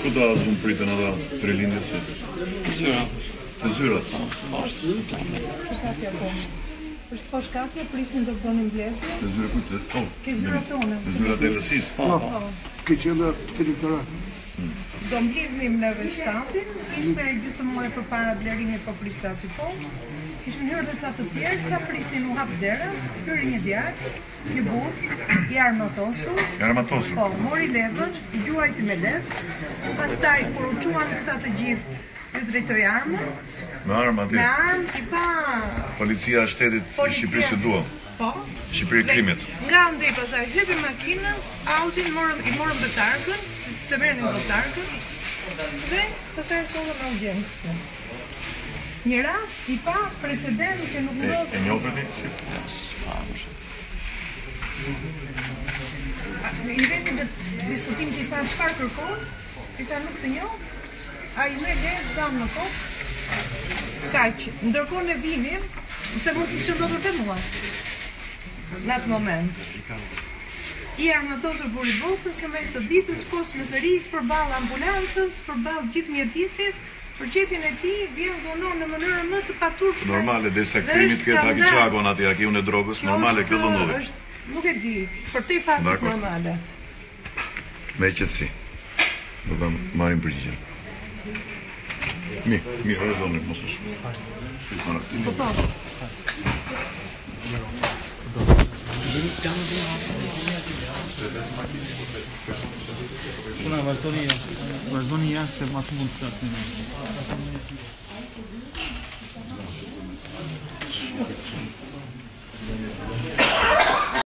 Ku da zonë pritën edhe prilindjes e? Të zyrat? është poshtë kafje, prisin do bënin mbledhje. Të zyra kujtë? Ke zyrat tone. Të zyrat e lësisë? Ke qenë direktorat. Do mbledhnim në shtatin, ishte gjysmë muaj përpara blerimit po pristati poshtë. Kishin hyrë dhe ca të tjerë, sa prisin u hap dera, hyri një djalë, një burr, i armatosur. Po, mori levën, i gjuajti me levë, pastaj kur u quan këta të gjithë, ju drejtoi armën. Me armë atje? Me armë, i pa... Policia e shtetit Shqipërisë së Dua. Po. Shqipëri krimit. Nga ndej pasaj hypi makinës, Audin i morën betarkën, se merrnin betarkën, dhe pasaj sollën në audiencë këtu. Një rast i pa precedent që nuk ndodh. E njohën ti? I vetin të diskutim që i tha çfarë kërkon, i tha nuk të njoh, ai më lez dam në kokë. Kaq, ndërkohë ne vinim, se mund të çndodhë te mua. Në atë moment. I armatosur buri botës në mes të ditës, poshtë në sëris, përballë ambulancës, përballë gjithë mjedisit, për qefin e tij vjen dhunon në mënyrë më të paturpshme. Normale, derisa krimi të ketë hakiçakon atje, akiun e drogës, normale kjo do ndodhi. Nuk e di, për te fatit normale. Me qetësi. Do ta marrim përgjigjen. Mirë, rezoni, mos është. Vazhdoni jashtë se ma të mund të flasni.